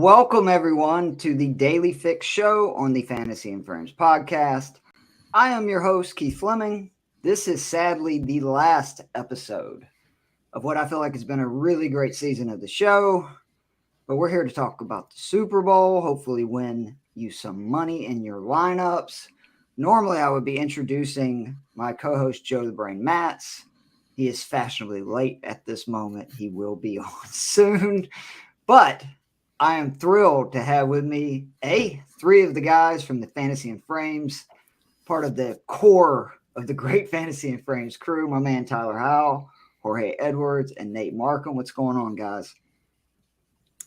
Welcome, everyone, to the Daily Fix Show on the Fantasy and Frames podcast. I am your host, Keith Flemming. This is sadly the last episode of what I feel like has been a really great season of the show. But we're here to talk about the Super Bowl, hopefully win you some money in your lineups. Normally, I would be introducing my co-host, Joe the Brain Matz. He is fashionably late at this moment. He will be on soon. But I am thrilled to have with me, three of the guys from the Fantasy and Frames, part of the core of the great Fantasy and Frames crew, my man Tyler Howell, Jorge Edwards, and Nate Markham. What's going on, guys?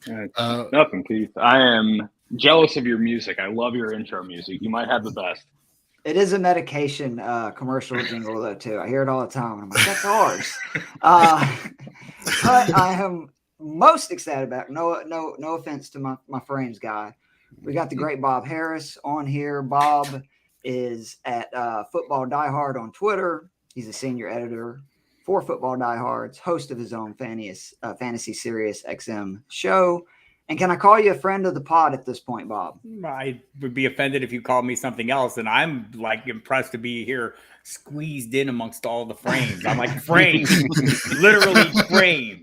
Nothing, Keith. I am jealous of your music. I love your intro music. You might have the best. It is a medication commercial jingle, though, too. I hear it all the time. And I'm like, that's ours. But I am most excited about, no offense to my Frames guy. We got the great Bob Harris on here. Bob is at Football Diehard on Twitter. He's a senior editor for Football Diehards, host of his own Fantasy Sirius XM show. And can I call you a friend of the pod at this point, Bob? I would be offended if you called me something else. And I'm like impressed to be here squeezed in amongst all the frames. I'm like framed, literally framed.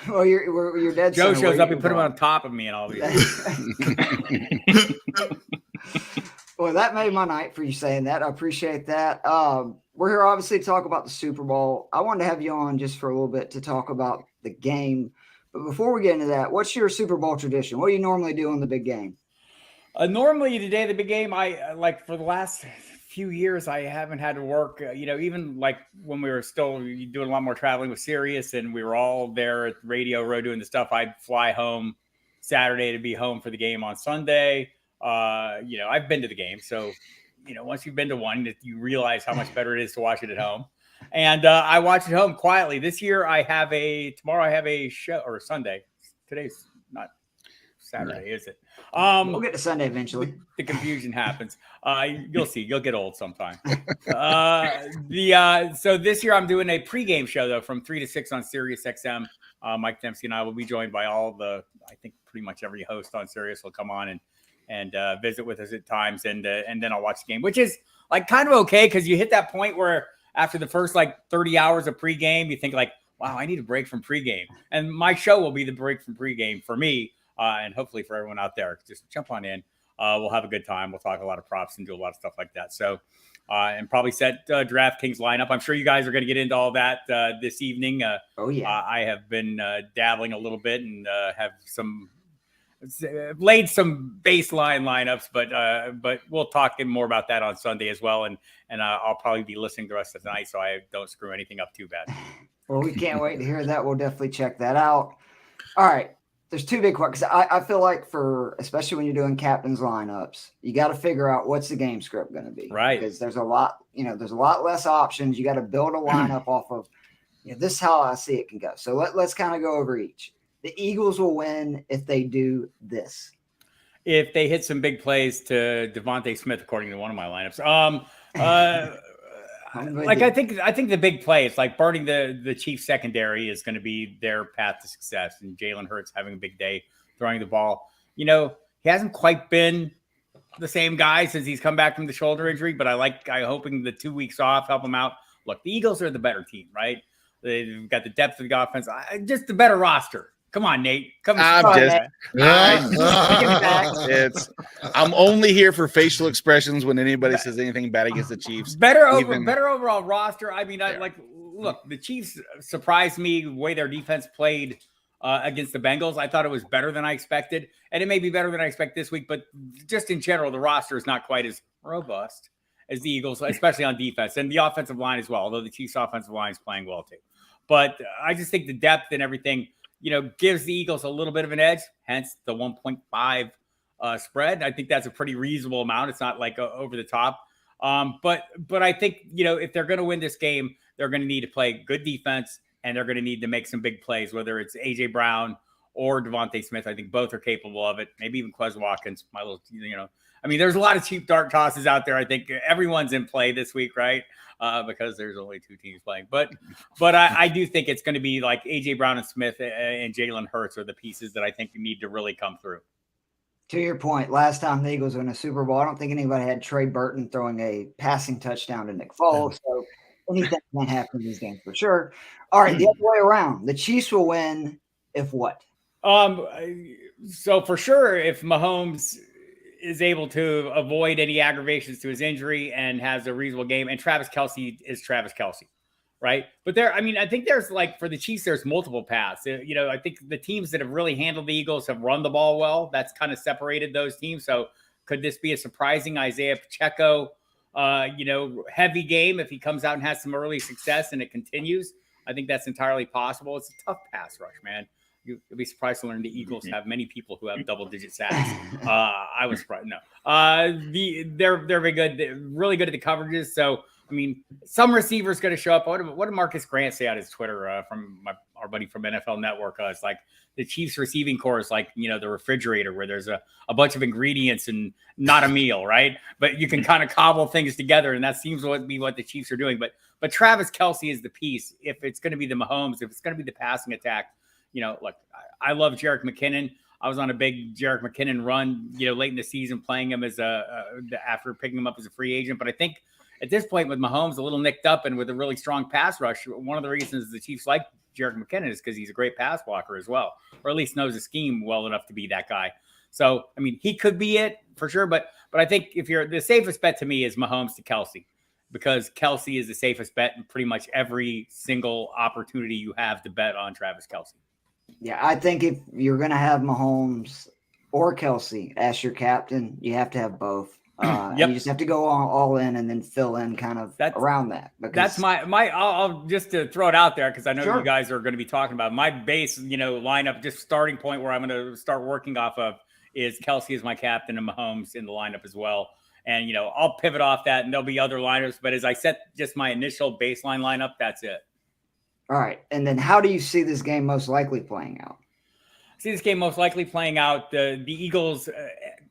Well, you're dead. Joe shows up and put him on top of me and all these. Well, that made my night for you saying that. I appreciate that. We're here obviously to talk about the Super Bowl. I wanted to have you on just for a little bit to talk about the game. But before we get into that, what's your Super Bowl tradition? What do you normally do on the big game? Normally the day of the big game, I like for the last few years, I haven't had to work, even like when we were still doing a lot more traveling with Sirius and we were all there at Radio Row doing the stuff. I'd fly home Saturday to be home for the game on Sunday. I've been to the game. So, once you've been to one, you realize how much better it is to watch it at home. And I watch it home quietly. This year tomorrow I have a show, or Sunday. Today's not Saturday, is it? We'll get to Sunday eventually. The confusion happens. You'll see. You'll get old sometime. So this year I'm doing a pregame show, though, from 3 to 6 on Sirius XM. Mike Dempsey and I will be joined by I think pretty much every host on Sirius will come on and visit with us at times. And then I'll watch the game, which is like kind of okay because you hit that point where after the first 30 hours of pregame, you think like, wow, I need a break from pregame. And my show will be the break from pregame for me and hopefully for everyone out there. Just jump on in. We'll have a good time. We'll talk a lot of props and do a lot of stuff like that. So, and probably set DraftKings lineup. I'm sure you guys are going to get into all that this evening. Oh, yeah. I have been dabbling a little bit and have laid some baseline lineups, but we'll talk more about that on Sunday as well. And I'll probably be listening the rest of the night so I don't screw anything up too bad. Well, we can't wait to hear that. We'll definitely check that out. All right. There's two big questions. I feel like especially when you're doing captain's lineups, you got to figure out what's the game script going to be. Right. Because there's a lot less options. You got to build a lineup off of, this is how I see it can go. So let's kind of go over each. The Eagles will win if they do this. If they hit some big plays to Devontae Smith, according to one of my lineups. I think the big play is like burning the Chiefs secondary is going to be their path to success. And Jalen Hurts having a big day throwing the ball. He hasn't quite been the same guy since he's come back from the shoulder injury, but I'm hoping the 2 weeks off help him out. Look, the Eagles are the better team, right? They've got the depth of the offense, just the better roster. Come on, Nate. I'm only here for facial expressions when anybody says anything bad against the Chiefs. Better overall roster. I mean, look, the Chiefs surprised me the way their defense played against the Bengals. I thought it was better than I expected, and it may be better than I expect this week. But just in general, the roster is not quite as robust as the Eagles, especially on defense and the offensive line as well. Although the Chiefs' offensive line is playing well too, but I just think the depth and everything, gives the Eagles a little bit of an edge, hence the 1.5 spread. I think that's a pretty reasonable amount. It's not like over the top. But I think, if they're going to win this game, they're going to need to play good defense and they're going to need to make some big plays, whether it's A.J. Brown or Devontae Smith. I think both are capable of it. Maybe even Quez Watkins, there's a lot of cheap dart tosses out there. I think everyone's in play this week, right? because there's only 2 teams playing. But I do think it's going to be like A.J. Brown and Smith and Jalen Hurts are the pieces that I think need to really come through. To your point, last time the Eagles were in a Super Bowl, I don't think anybody had Trey Burton throwing a passing touchdown to Nick Foles. So anything can happen in this game for sure. All right, the other way around. The Chiefs will win if what? So for sure, if Mahomes is able to avoid any aggravations to his injury and has a reasonable game, and Travis Kelce is Travis Kelce. Right. But I think there's like for the Chiefs, there's multiple paths. I think the teams that have really handled the Eagles have run the ball well. That's kind of separated those teams. So could this be a surprising Isaiah Pacheco, heavy game if he comes out and has some early success and it continues? I think that's entirely possible. It's a tough pass rush, man. You'll be surprised to learn the Eagles have many people who have double-digit sacks. I was surprised. No, they're very good. They're really good at the coverages. So, I mean, some receivers going to show up. What did Marcus Grant say on his Twitter from our buddy from NFL Network? It's like the Chiefs receiving core is like, the refrigerator where there's a bunch of ingredients and not a meal, right? But you can kind of cobble things together, and that seems to be what the Chiefs are doing. But Travis Kelce is the piece. If it's going to be the Mahomes, if it's going to be the passing attack, look, I love Jerick McKinnon. I was on a big Jerick McKinnon run, late in the season, playing him as after picking him up as a free agent. But I think at this point with Mahomes a little nicked up and with a really strong pass rush, one of the reasons the Chiefs like Jerick McKinnon is because he's a great pass blocker as well, or at least knows the scheme well enough to be that guy. So, I mean, he could be it for sure. But I think the safest bet to me is Mahomes to Kelce, because Kelce is the safest bet in pretty much every single opportunity you have to bet on Travis Kelce. Yeah, I think if you're going to have Mahomes or Kelce as your captain, you have to have both. Yep. You just have to go all in and then fill in kind of around that. That's my I'll just to throw it out there because I know you guys are going to be talking about my base, lineup, just starting point where I'm going to start working off of is Kelce as my captain and Mahomes in the lineup as well. And, I'll pivot off that and there'll be other lineups. But as I set just my initial baseline lineup, that's it. All right. And then how do you see this game most likely playing out? See this game most likely playing out the Eagles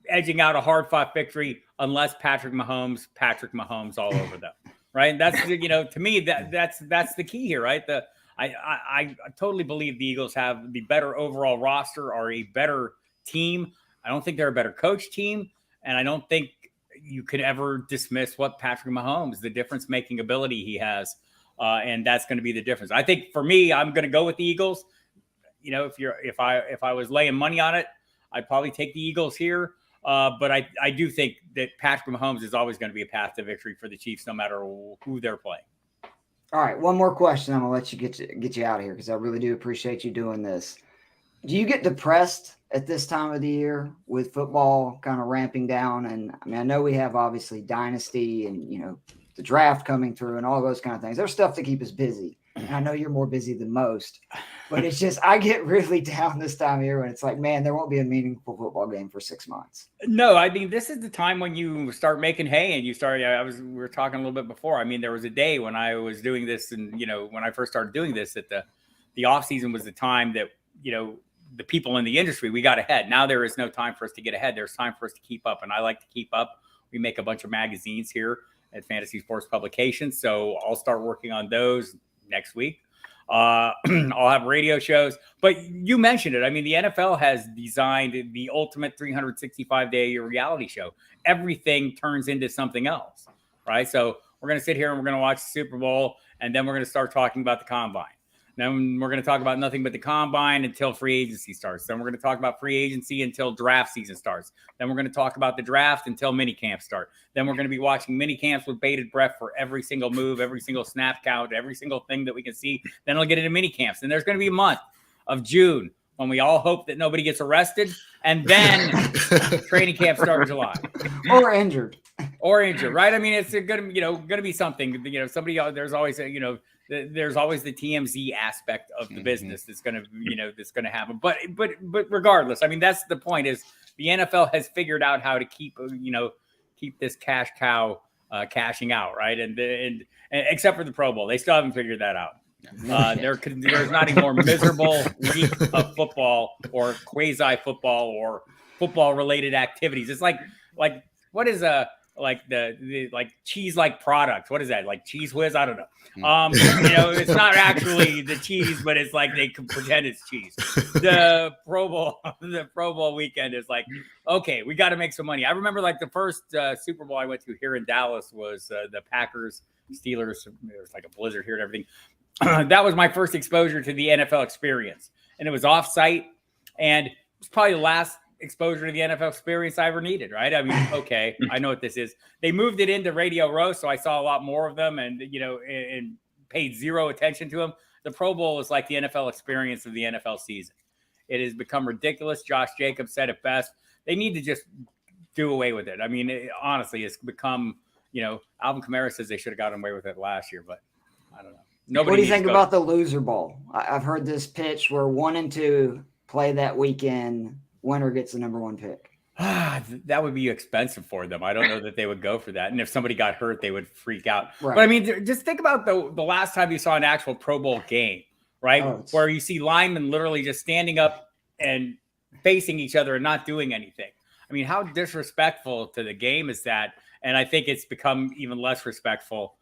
edging out a hard-fought victory unless Patrick Mahomes all over them, right? And that's to me that's the key here, right? I totally believe the Eagles have the better overall roster, are a better team. I don't think they're a better coach team, and I don't think you could ever dismiss what Patrick Mahomes, the difference-making ability he has, and that's going to be the difference. I think for me, I'm going to go with the Eagles. If I was laying money on it, I'd probably take the Eagles here. But I do think that Patrick Mahomes is always going to be a path to victory for the Chiefs, no matter who they're playing. All right, one more question. I'm gonna let you get you out of here because I really do appreciate you doing this. Do you get depressed at this time of the year with football kind of ramping down? And I mean, I know we have obviously Dynasty and the draft coming through and all those kind of things. There's stuff to keep us busy. And I know you're more busy than most, but it's just we get really down this time of year when it's like, man, there won't be a meaningful football game for 6 months. No, I mean, this is the time when you start making hay and you start. We were talking a little bit before. I mean, there was a day when I was doing this, and when I first started doing this, that the off season was the time that the people in the industry, we got ahead. Now there is no time for us to get ahead. There's time for us to keep up, and I like to keep up. We make a bunch of magazines here at Fantasy Sports Publications, so I'll start working on those next week. I'll have radio shows, but you mentioned it. I mean, the NFL has designed the ultimate 365-day reality show. Everything turns into something else, right? So we're going to sit here and we're going to watch the Super Bowl, and then we're going to start talking about the combine. Then we're going to talk about nothing but the combine until free agency starts. Then we're going to talk about free agency until draft season starts. Then we're going to talk about the draft until mini camps start. Then we're going to be watching mini camps with bated breath for every single move, every single snap count, every single thing that we can see. Then we'll get into mini camps. And there's going to be a month of June when we all hope that nobody gets arrested. And then training camp starts in July. Or injured, right? I mean, it's going to be something, somebody, there's always there's always the TMZ aspect of the business that's going to happen. But regardless, I mean, that's the point is the NFL has figured out how to keep this cash cow cashing out. Right. And except for the Pro Bowl, they still haven't figured that out. There's not a more miserable week of football or quasi football or football related activities. It's like what is like the like cheese-like product. What is that? Like Cheese Whiz? I don't know. It's not actually the cheese, but it's like they can pretend it's cheese. The Pro Bowl weekend is like, okay, we got to make some money. I remember like the first Super Bowl I went to here in Dallas was the Packers Steelers. There was like a blizzard here and everything. That was my first exposure to the NFL experience, and it was off-site, and it was probably the last exposure to the NFL experience I ever needed, right? I mean, okay, I know what this is. They moved it into Radio Row, so I saw a lot more of them and paid zero attention to them. The Pro Bowl is like the NFL experience of the NFL season. It has become ridiculous. Josh Jacobs said it best. They need to just do away with it. I mean, honestly, it's become, Alvin Kamara says they should have gotten away with it last year, but I don't know. What do you think about the loser bowl? I've heard this pitch where 1 and 2 play that weekend. Winner gets the number 1 pick. That would be expensive for them. I don't know that they would go for that. And if somebody got hurt, they would freak out. Right. But I mean, just think about the last time you saw an actual Pro Bowl game, right? Where you see linemen literally just standing up and facing each other and not doing anything. I mean, how disrespectful to the game is that? And I think it's become even less respectful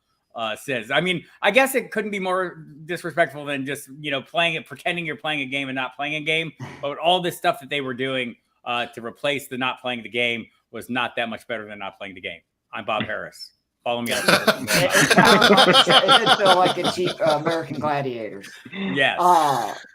since. I mean, I guess it couldn't be more disrespectful than just, playing it, pretending you're playing a game and not playing a game. But all this stuff that they were doing to replace the not playing the game was not that much better than not playing the game. I'm Bob Harris. Follow me on Twitter. It feel like a cheap American Gladiators. Yes.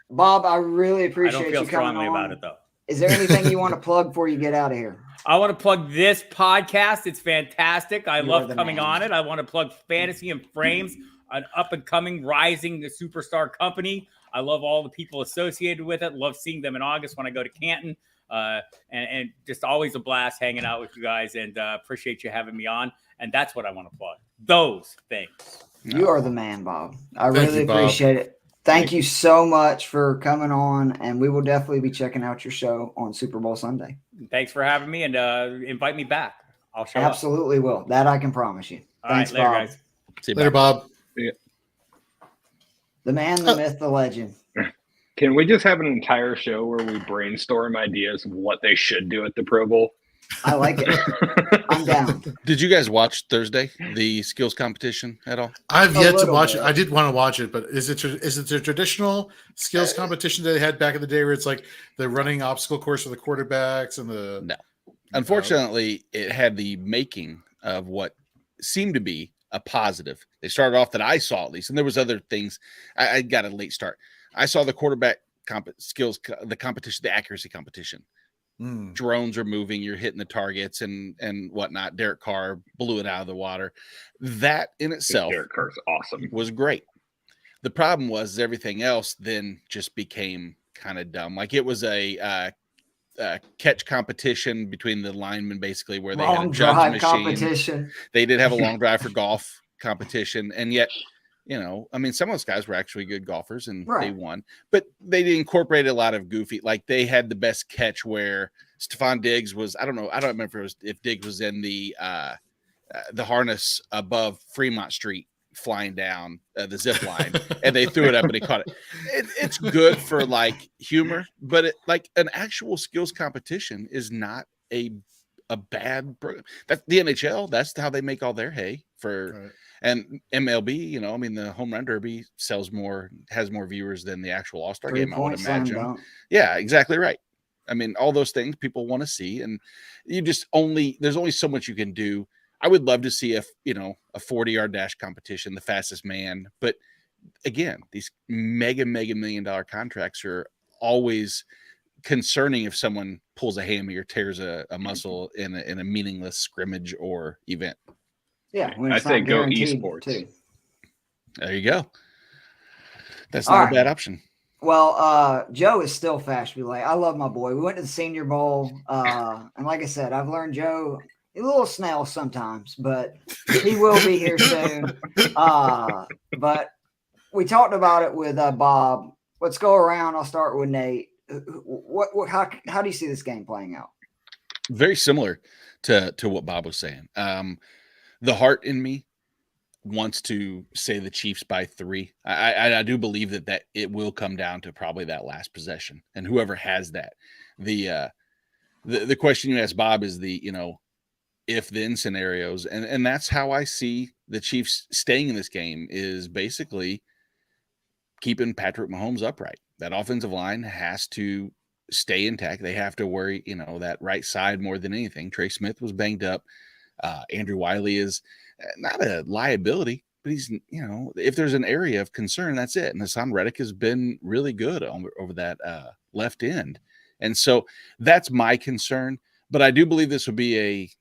Bob, I really appreciate you coming on. I don't feel strongly about it, though. Is there anything you want to plug before you get out of here? I want to plug this podcast. It's fantastic. I love coming on it. I want to plug Fantasy and Frames, an up-and-coming, rising superstar company. I love all the people associated with it. Love seeing them in August when I go to Canton. And just always a blast hanging out with you guys, and appreciate you having me on. And that's what I want to plug. Those things. You are the man, Bob. I really appreciate it. Thank you so much for coming on, and we will definitely be checking out your show on Super Bowl Sunday. Thanks for having me, and invite me back. I'll show Absolutely up. Will. That I can promise you. Thanks, later, Bob. guys. See you later, Bob. Yeah. The man, the myth, the legend. Can we just have an entire show where we brainstorm ideas of what they should do at the Pro Bowl? I like it. I'm down. Did you guys watch Thursday, the skills competition at all? I've yet to watch it. I did want to watch it, but is it the traditional skills competition that they had back in the day where it's like the running obstacle course for the quarterbacks and the... No. Unfortunately, it had the making of what seemed to be a positive. They started off that I saw at least, and there was other things. I got a late start. I saw the quarterback skills, the competition, the accuracy competition. Drones are moving, you're hitting the targets and whatnot. Derek Carr blew it out of the water. That in itself Derek Carr's awesome. Was great. The problem was everything else then just became kind of dumb. Like it was a catch competition between the linemen, basically, where they had a judge machine. Competition. They did have a long drive for golf competition, and yet, I mean, some of those guys were actually good golfers, and they won. But they incorporated a lot of goofy. Like they had the best catch where Stephon Diggs was. I don't know. I don't remember if Diggs was in the harness above Fremont Street, flying down the zip line, and they threw it up and he caught it. It's good for like humor, but like an actual skills competition is not a bad program. That's the NHL. That's how they make all their hay for. Right. And MLB, I mean, the home run derby has more viewers than the actual All-Star game, I would imagine. Yeah, exactly right. I mean, all those things people want to see, and there's only so much you can do. I would love to see a 40-yard dash competition, the fastest man. But again, these mega million-dollar contracts are always concerning if someone pulls a hammy or tears a muscle in a meaningless scrimmage or event. Yeah, I say go esports. Too. There you go. That's not a bad option. Well, Joe is still fashionably late. I love my boy. We went to the Senior Bowl, and like I said, I've learned Joe a little snail sometimes, but he will be here soon. But we talked about it with Bob. Let's go around. I'll start with Nate. How do you see this game playing out? Very similar to what Bob was saying. The heart in me wants to say the Chiefs by 3. I do believe that it will come down to probably that last possession, and whoever has that. The question you asked Bob is if-then scenarios. And that's how I see the Chiefs staying in this game, is basically keeping Patrick Mahomes upright. That offensive line has to stay intact. They have to worry, that right side more than anything. Trey Smith was banged up. Andrew Wiley is not a liability, but he's, if there's an area of concern, that's it. And Hassan Reddick has been really good over that left end. And so that's my concern. But I do believe this will be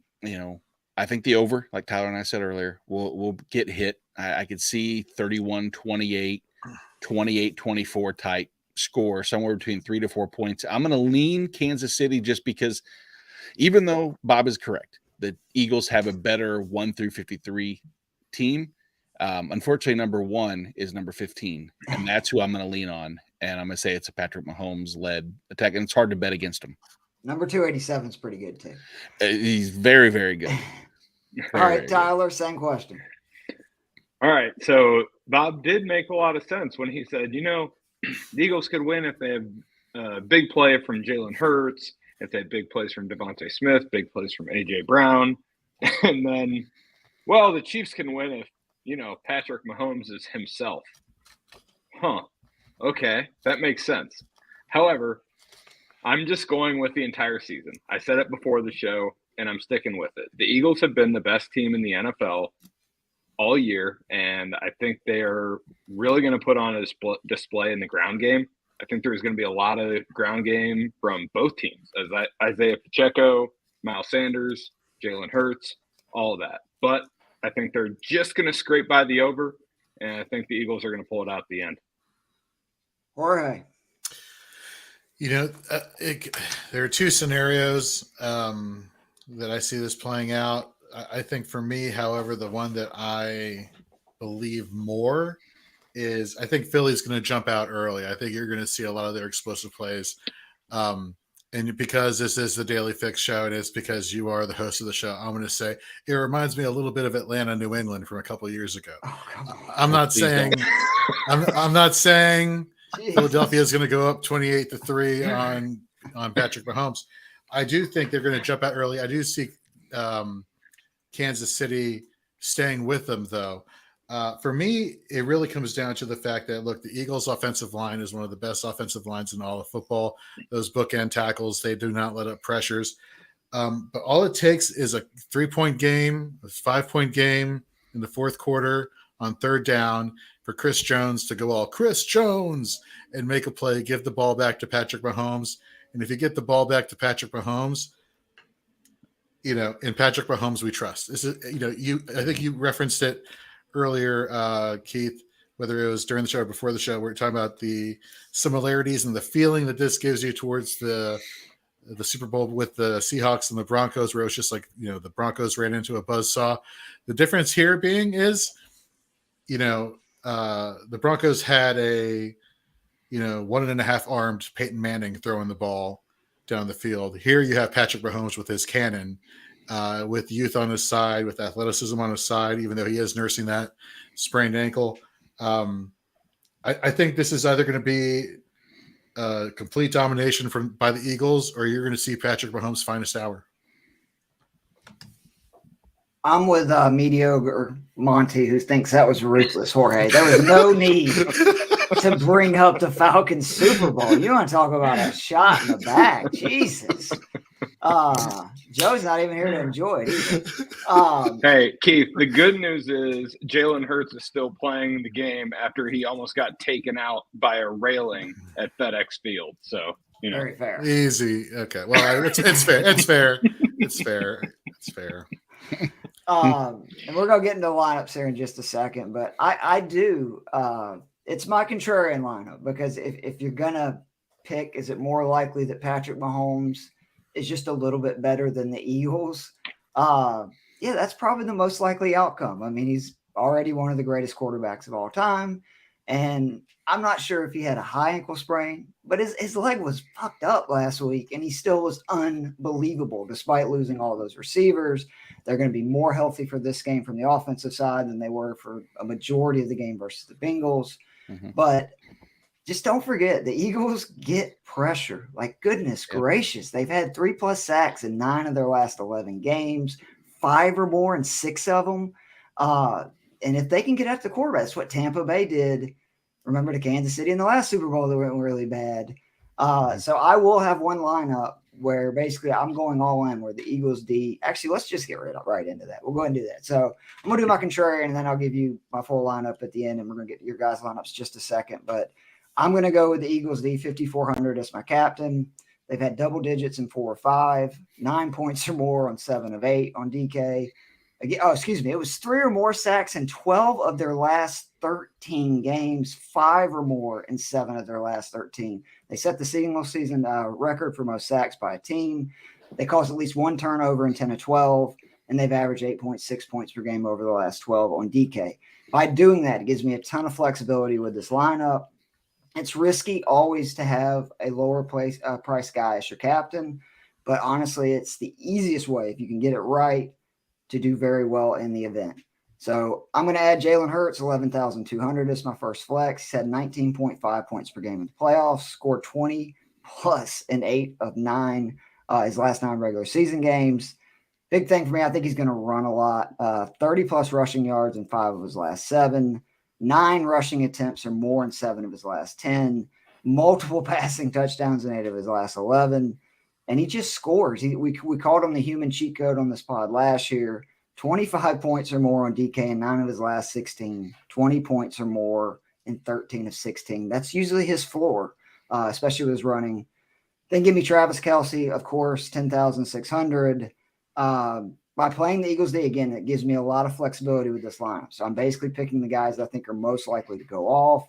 I think the over, like Tyler and I said earlier, will get hit. I could see 31-28, 28-24 type score, somewhere between 3 to 4 points. I'm going to lean Kansas City just because, even though Bob is correct, the Eagles have a better 1 through 53 team. Unfortunately, number 1 is number 15, and that's who I'm going to lean on. And I'm going to say it's a Patrick Mahomes-led attack, and it's hard to bet against him. Number 287 is pretty good, too. He's very, very good. All right, Tyler, same question. All right, so Bob did make a lot of sense when he said, the Eagles could win if they have big play from Jalen Hurts, if they have big plays from Devontae Smith, big plays from A.J. Brown. And then, the Chiefs can win if, Patrick Mahomes is himself. Huh. Okay, that makes sense. However, I'm just going with the entire season. I said it before the show, and I'm sticking with it. The Eagles have been the best team in the NFL all year, and I think they're really going to put on a display in the ground game. I think there's going to be a lot of ground game from both teams, as Isaiah Pacheco, Miles Sanders, Jalen Hurts, all of that. But I think they're just going to scrape by the over, and I think the Eagles are going to pull it out at the end. Jorge. There are two scenarios that I see this playing out. I think for me, however, the one that I believe more is I think Philly's going to jump out early. I think you're going to see a lot of their explosive plays. And because this is the Daily Fix show, and it's because you are the host of the show, I'm going to say it reminds me a little bit of Atlanta, New England from a couple of years ago. I'm not saying Philadelphia is going to go up 28-3 on Patrick Mahomes. I do think they're going to jump out early. I do see Kansas City staying with them, though. For me, it really comes down to the fact that, look, the Eagles' offensive line is one of the best offensive lines in all of football. Those bookend tackles, they do not let up pressures. But all it takes is a 3-point game, a 5-point game in the fourth quarter on third down for Chris Jones to go all Chris Jones and make a play, give the ball back to Patrick Mahomes. And if you get the ball back to Patrick Mahomes, in Patrick Mahomes we trust. This is, I think you referenced it earlier, Keith, whether it was during the show or before the show, we were talking about the similarities and the feeling that this gives you towards the Super Bowl with the Seahawks and the Broncos, where it was just like, the Broncos ran into a buzzsaw. The difference here being is, the Broncos had a, 1.5 armed Peyton Manning throwing the ball down the field. Here you have Patrick Mahomes with his cannon, with youth on his side, with athleticism on his side, even though he is nursing that sprained ankle. I think this is either going to be a complete domination by the Eagles, or you're going to see Patrick Mahomes' finest hour. I'm with mediocre Monty, who thinks that was ruthless, Jorge. There was no need to bring up the Falcons Super Bowl. You want to talk about a shot in the back? Jesus. Joe's not even here to enjoy it either. Hey, Keith, the good news is Jalen Hurts is still playing the game after he almost got taken out by a railing at FedEx Field. So, Very fair. Easy. Okay. Well, it's fair. It's fair. It's fair. It's fair. And we're going to get into lineups here in just a second, but I do, it's my contrarian lineup, because if you're going to pick, is it more likely that Patrick Mahomes is just a little bit better than the Eagles? Yeah, that's probably the most likely outcome. I mean, he's already one of the greatest quarterbacks of all time. And I'm not sure if he had a high ankle sprain, but his leg was fucked up last week, and he still was unbelievable despite losing all those receivers. They're going to be more healthy for this game from the offensive side than they were for a majority of the game versus the Bengals. Mm-hmm. But just don't forget, the Eagles get pressure. Like, goodness gracious. They've had 3+ sacks in 9 of their last 11 games, 5 or more in 6 of them. And if they can get after the quarterback, that's what Tampa Bay did. Remember to Kansas City in the last Super Bowl, they went really bad. So I will have one lineup where basically I'm going all in where the Eagles D. Actually, let's just get right into that. We'll go ahead and do that. So I'm going to do my contrarian, and then I'll give you my full lineup at the end, and we're going to get your guys' lineups just a second. But I'm going to go with the Eagles D 5,400 as my captain. They've had double digits in 4 or 5, 9 points or more on 7 of 8 on DK. Again, it was 3 or more sacks in 12 of their last 13 games, 5 or more in 7 of their last 13. They set the single season record for most sacks by a team. They caused at least 1 turnover in 10 of 12, and they've averaged 8.6 points per game over the last 12 on DK. By doing that, it gives me a ton of flexibility with this lineup. It's risky always to have a lower price guy as your captain, but honestly, it's the easiest way if you can get it right to do very well in the event. So I'm going to add Jalen Hurts, 11,200 as my first flex. He's had 19.5 points per game in the playoffs, scored 20 plus in 8 of 9 his last 9 regular season games. Big thing for me, I think he's going to run a lot. 30 plus rushing yards in 5 of his last 7. 9 rushing attempts or more in 7 of his last 10. Multiple passing touchdowns in 8 of his last 11. And he just scores. We called him the human cheat code on this pod last year. 25 points or more on DK in 9 of his last 16. 20 points or more in 13 of 16. That's usually his floor, especially with his running. Then give me Travis Kelce, of course, 10,600. By playing the Eagles D, again, it gives me a lot of flexibility with this lineup. So I'm basically picking the guys that I think are most likely to go off.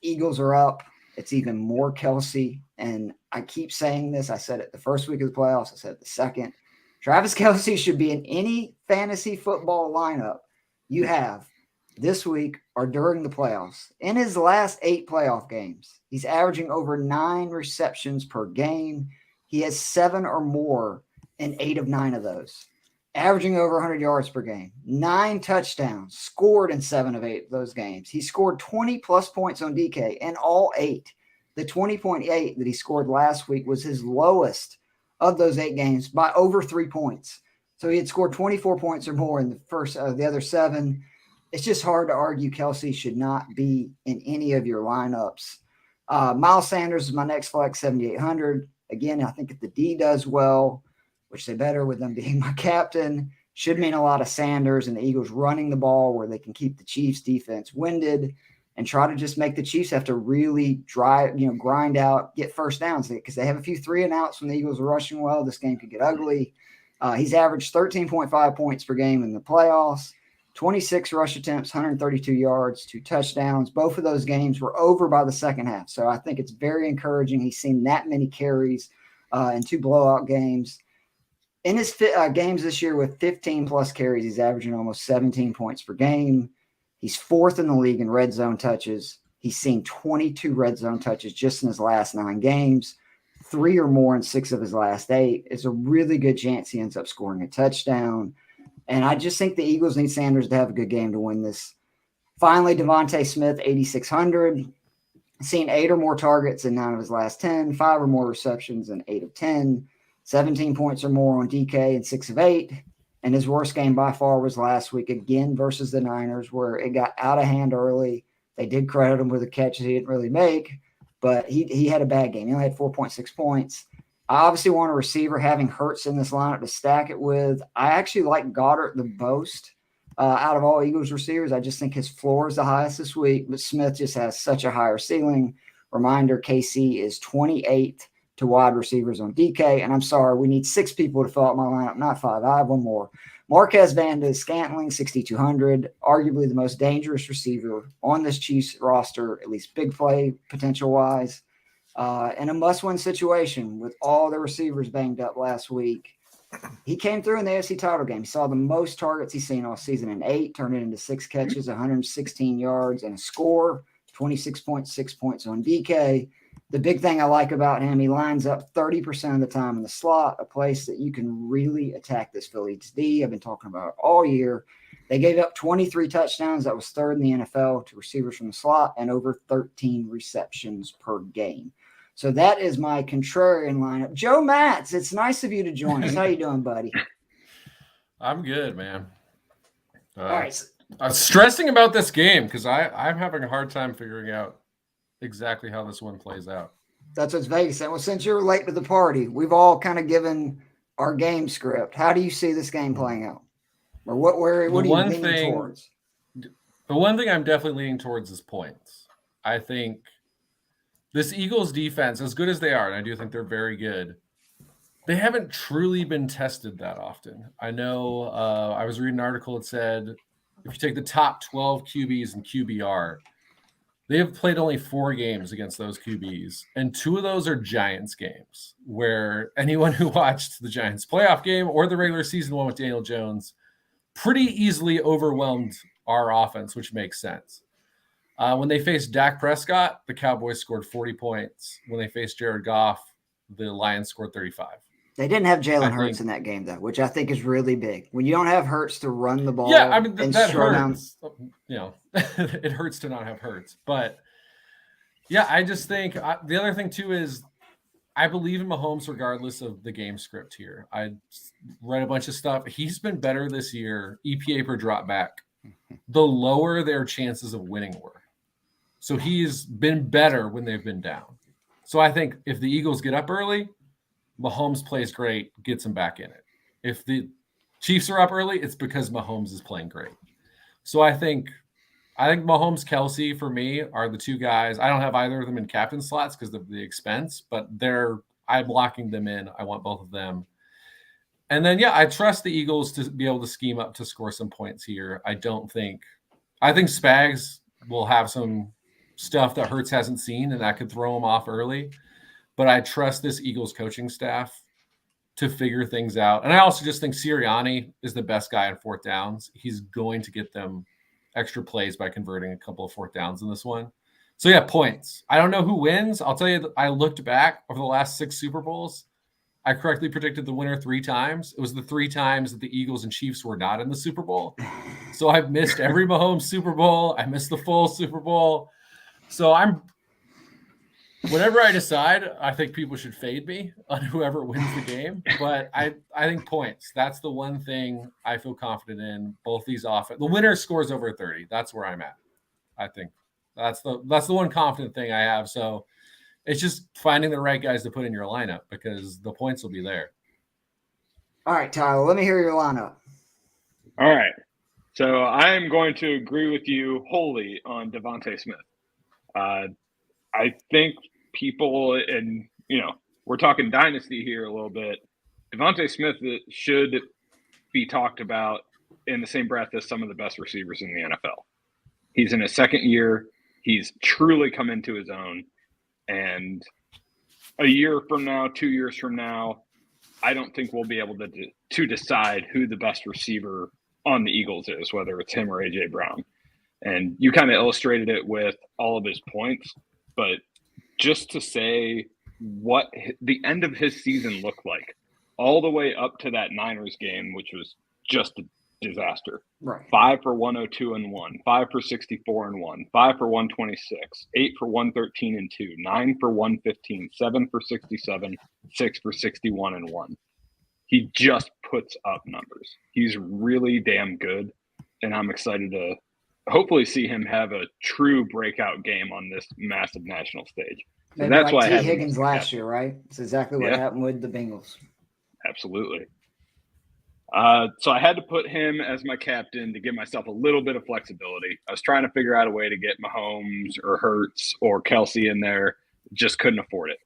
The Eagles are up. It's even more Kelce. And I keep saying this. I said it the first week of the playoffs. I said it the second. Travis Kelce should be in any fantasy football lineup you have this week or during the playoffs. In his last 8 playoff games, he's averaging over 9 receptions per game. He has 7 or more in 8 of 9 of those, averaging over 100 yards per game, 9 touchdowns, scored in 7 of 8 of those games. He scored 20-plus points on DK in all 8. The 20.8 that he scored last week was his lowest of those 8 games by over 3 points. So he had scored 24 points or more in the first of the other 7. It's just hard to argue Kelce should not be in any of your lineups. Miles Sanders is my next flex, 7,800. Again, I think if the D does well, which they better with them being my captain, should mean a lot of Sanders and the Eagles running the ball where they can keep the Chiefs defense winded and try to just make the Chiefs have to really grind out, get first downs because they have a few 3-and-outs when the Eagles are rushing well. This game could get ugly. He's averaged 13.5 points per game in the playoffs, 26 rush attempts, 132 yards, 2 touchdowns. Both of those games were over by the second half. So I think it's very encouraging. He's seen that many carries in 2 blowout games. In his games this year with 15-plus carries, he's averaging almost 17 points per game. He's 4th in the league in red zone touches. He's seen 22 red zone touches just in his last 9 games, 3 or more in 6 of his last 8. It's a really good chance he ends up scoring a touchdown. And I just think the Eagles need Sanders to have a good game to win this. Finally, Devontae Smith, 8,600. Seen 8 or more targets in 9 of his last 10, 5 or more receptions in 8 of 10, 17 points or more on DK in 6 of 8. And his worst game by far was last week, again versus the Niners, where it got out of hand early. They did credit him with a catch that he didn't really make, but he had a bad game. He only had 4.6 points. I obviously want a receiver having Hurts in this lineup to stack it with. I actually like Goddard the most out of all Eagles receivers. I just think his floor is the highest this week, but Smith just has such a higher ceiling. Reminder, KC is 28th to wide receivers on DK. And I'm sorry, we need 6 people to fill out my lineup, not 5. I have one more. Marquez Valdez-Scantling, 6,200, arguably the most dangerous receiver on this Chiefs roster, at least big play potential-wise. In a must-win situation with all the receivers banged up last week. He came through in the AFC title game. He saw the most targets he's seen all season in 8, turned it into 6 catches, 116 yards, and a score, 26.6 points on DK. The big thing I like about him, he lines up 30% of the time in the slot, a place that you can really attack this Phillies D. I've been talking about it all year. They gave up 23 touchdowns. That was 3rd in the NFL to receivers from the slot and over 13 receptions per game. So that is my contrarian lineup. Joe Matz, it's nice of you to join us. How you doing, buddy? I'm good, man. All right. I was stressing about this game because I'm having a hard time figuring out exactly how this one plays out. That's what's Vegas saying. Well, since you're late to the party, we've all kind of given our game script. How do you see this game playing out? Or what are you leaning towards? The one thing I'm definitely leaning towards is points. I think this Eagles defense, as good as they are, and I do think they're very good, they haven't truly been tested that often. I know I was reading an article that said if you take the top 12 QBs in QBR, they have played only 4 games against those QBs, and 2 of those are Giants games, where anyone who watched the Giants playoff game or the regular season one with Daniel Jones pretty easily overwhelmed our offense, which makes sense. When they faced Dak Prescott, the Cowboys scored 40 points. When they faced Jared Goff, the Lions scored 35. They didn't have Jalen Hurts in that game, though, which I think is really big. When you don't have Hurts to run the ball, yeah, I mean that hurts. You know, it hurts to not have Hurts. But yeah, I just think the other thing too is I believe in Mahomes regardless of the game script here. I read a bunch of stuff. He's been better this year. EPA per drop back, the lower their chances of winning were. So he's been better when they've been down. So I think if the Eagles get up early, Mahomes plays great, gets him back in it. If the Chiefs are up early, it's because Mahomes is playing great. So I think Mahomes, Kelsey for me are the 2 guys. I don't have either of them in captain slots because of the expense, but I'm locking them in. I want both of them. And then, yeah, I trust the Eagles to be able to scheme up to score some points here. I think Spags will have some stuff that Hurts hasn't seen, and that could throw him off early. But I trust this Eagles coaching staff to figure things out. And I also just think Sirianni is the best guy on 4th downs. He's going to get them extra plays by converting a couple of 4th downs in this one. So, yeah, points. I don't know who wins. I'll tell you that I looked back over the last 6 Super Bowls. I correctly predicted the winner 3 times. It was the 3 times that the Eagles and Chiefs were not in the Super Bowl. So I've missed every Mahomes Super Bowl. I missed the full Super Bowl. So whenever I decide, I think people should fade me on whoever wins the game. But I think points. That's the one thing I feel confident in. Both these offense. The winner scores over 30. That's where I'm at. I think that's the one confident thing I have. So it's just finding the right guys to put in your lineup because the points will be there. All right, Tyler, let me hear your lineup. All right. So I am going to agree with you wholly on Devontae Smith. I think people, and we're talking Dynasty here a little bit. Devontae Smith should be talked about in the same breath as some of the best receivers in the NFL. He's in his 2nd year. He's truly come into his own. And a year from now, 2 years from now, I don't think we'll be able to decide who the best receiver on the Eagles is, whether it's him or A.J. Brown. And you kind of illustrated it with all of his points. But just to say what the end of his season looked like, all the way up to that Niners game, which was just a disaster. Right. 5 for 102 and 1, 5 for 64 and 1, 5 for 126, 8 for 113 and 2, 9 for 115, 7 for 67, 6 for 61 and 1. He just puts up numbers. He's really damn good, and I'm excited to hopefully see him have a true breakout game on this massive national stage. So maybe that's like why I T. Higgins last year, right? That's exactly what happened with the Bengals. Absolutely. So I had to put him as my captain to give myself a little bit of flexibility. I was trying to figure out a way to get Mahomes or Hurts or Kelsey in there. Just couldn't afford it.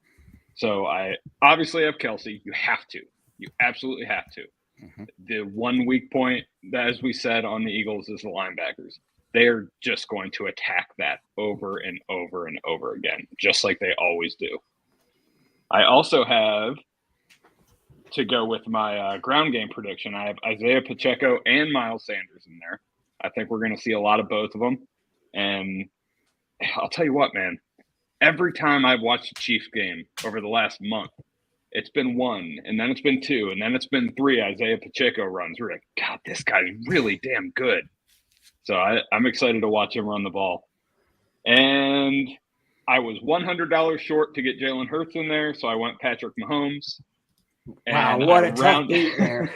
So I obviously have Kelsey. You have to. You absolutely have to. Mm-hmm. The one weak point, as we said on the Eagles, is the linebackers. They are just going to attack that over and over and over again, just like they always do. I also have, to go with my ground game prediction, I have Isaiah Pacheco and Miles Sanders in there. I think we're going to see a lot of both of them. And I'll tell you what, man, every time I've watched a Chiefs game over the last month, it's been 1, and then it's been 2, and then it's been 3 Isaiah Pacheco runs. We're like, God, this guy's really damn good. So I'm excited to watch him run the ball. And I was $100 short to get Jalen Hurts in there, so I went Patrick Mahomes. Wow, what a tough beat there.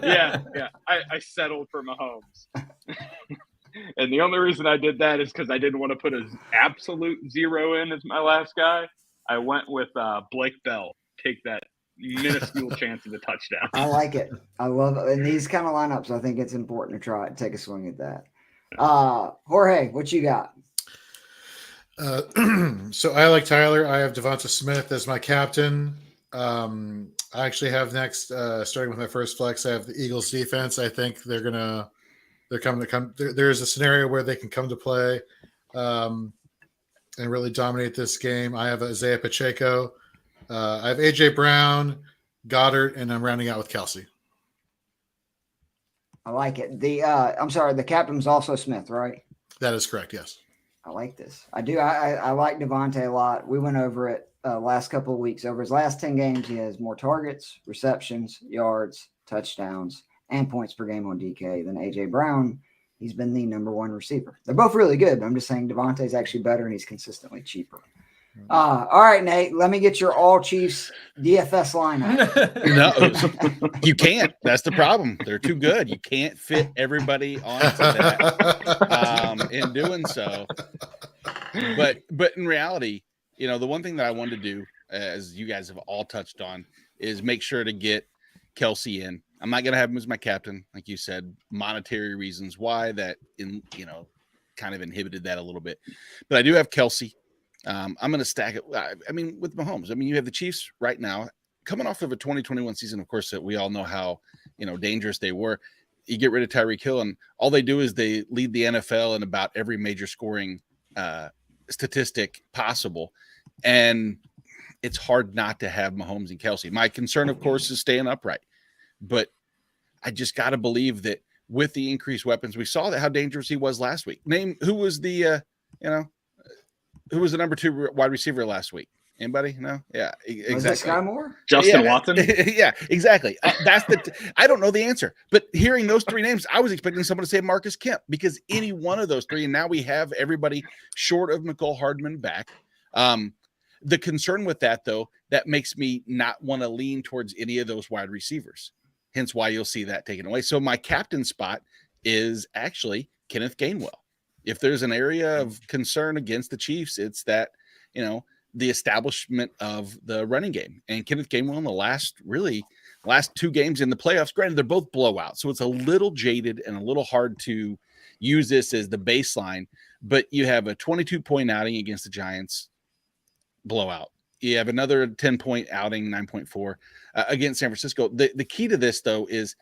Yeah. I settled for Mahomes. And the only reason I did that is because I didn't want to put an absolute zero in as my last guy. I went with Blake Bell. Take that minuscule chance of a touchdown. I like it. I love it. In these kind of lineups, I think it's important to try it. Take a swing at that. Jorge, what you got? So I like Tyler. I have Devonta Smith as my captain. I actually have next, starting with my first flex, I have the Eagles defense. I think they're coming to come. There's a scenario where they can come to play and really dominate this game. I have Isaiah Pacheco. I have AJ Brown, Goddard, and I'm rounding out with Kelsey. I like it. I'm sorry, the captain's also Smith, right? That is correct. Yes. I like this. I do. I like Devontae a lot. We went over it last couple of weeks. Over his last 10 games, he has more targets, receptions, yards, touchdowns, and points per game on DK than AJ Brown. He's been the number one receiver. They're both really good. I'm just saying Devontae's actually better and he's consistently cheaper. All right, Nate, let me get your all Chiefs DFS lineup. No, you can't. That's the problem. They're too good. You can't fit everybody onto that in doing so. But in reality, the one thing that I wanted to do, as you guys have all touched on, is make sure to get Kelsey in. I'm not going to have him as my captain, like you said, monetary reasons why that kind of inhibited that a little bit. But I do have Kelsey. I'm going to stack it. I mean, with Mahomes, you have the Chiefs right now coming off of a 2021 season, of course, that we all know how, dangerous they were. You get rid of Tyreek Hill and all they do is they lead the NFL in about every major scoring statistic possible. And it's hard not to have Mahomes and Kelsey. My concern, of course, is staying upright, but I just got to believe that with the increased weapons, we saw that how dangerous he was last week. Name who was the, who was the number 2 wide receiver last week? Anybody? No? Yeah, exactly. Was it Sky Moore? Justin Watson? Yeah, exactly. I don't know the answer. But hearing those 3 names, I was expecting someone to say Marcus Kemp because any one of those 3, and now we have everybody short of Mecole Hardman back. The concern with that, though, that makes me not want to lean towards any of those wide receivers. Hence why you'll see that taken away. So my captain spot is actually Kenneth Gainwell. If there's an area of concern against the Chiefs, it's that, the establishment of the running game. And Kenneth Gainwell in the last 2 games in the playoffs, granted, they're both blowouts. So it's a little jaded and a little hard to use this as the baseline. But you have a 22-point outing against the Giants, blowout. You have another 10-point outing, 9.4 against San Francisco. The key to this, though, is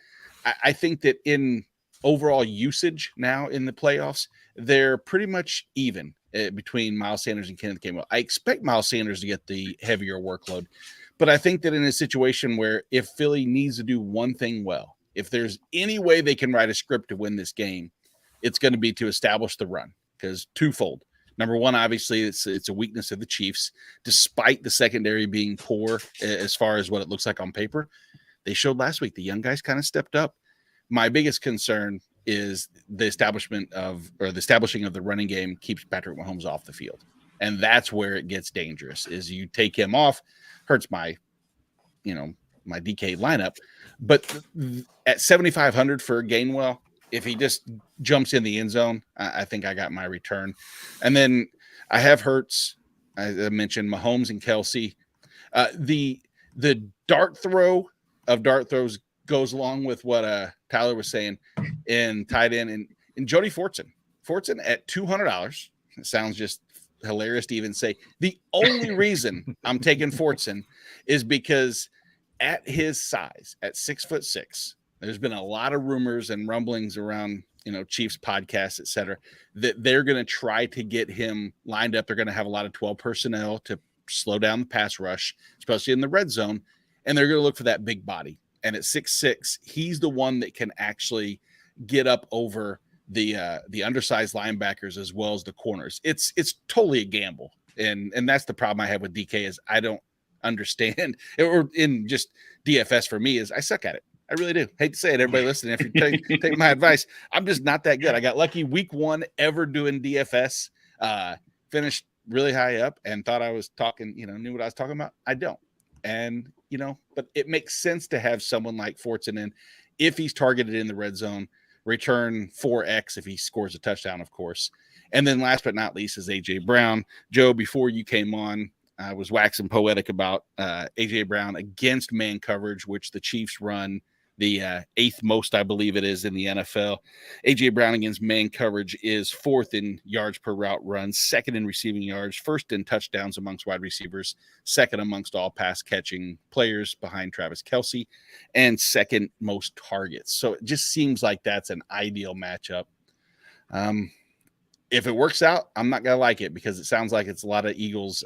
I think that in overall usage now in the playoffs, they're pretty much even between Miles Sanders and Kenneth Gainwell. I expect Miles Sanders to get the heavier workload, but I think that in a situation where if Philly needs to do one thing well, if there's any way they can write a script to win this game, it's going to be to establish the run, because twofold. Number one, obviously, it's a weakness of the Chiefs, despite the secondary being poor as far as what it looks like on paper. They showed last week the young guys kind of stepped up. My biggest concern is the establishing of the running game keeps Patrick Mahomes off the field. And that's where it gets dangerous, is you take him off, hurts my DK lineup. But at 7,500 for Gainwell, if he just jumps in the end zone, I think I got my return. And then I have Hurts, as I mentioned, Mahomes and Kelsey. The dart throw of dart throws goes along with what Tyler was saying in tight end and Jody Fortson. Fortson at $200. It sounds just hilarious to even say. The only reason I'm taking Fortson is because at his size, at 6'6", there's been a lot of rumors and rumblings around, Chiefs podcasts, et cetera, that they're going to try to get him lined up. They're going to have a lot of 12 personnel to slow down the pass rush, especially in the red zone. And they're going to look for that big body. And at 6'6", he's the one that can actually get up over the undersized linebackers as well as the corners. It's totally a gamble. And that's the problem I have with DK is I don't understand, or in just DFS for me is I suck at it. I really do. Hate to say it, everybody listening. If you take my advice, I'm just not that good. I got lucky week 1 ever doing DFS, finished really high up and thought I was talking, knew what I was talking about. I don't. And, but it makes sense to have someone like Fortson if he's targeted in the red zone, return 4x if he scores a touchdown, of course. And then last but not least is A.J. Brown. Joe, before you came on, I was waxing poetic about A.J. Brown against man coverage, which the Chiefs run the 8th most, I believe it is, in the NFL. A.J. Brown against man coverage is 4th in yards per route run, 2nd in receiving yards, 1st in touchdowns amongst wide receivers, 2nd amongst all pass-catching players behind Travis Kelce, and 2nd most targets. So it just seems like that's an ideal matchup. If it works out, I'm not going to like it because it sounds like it's a lot of Eagles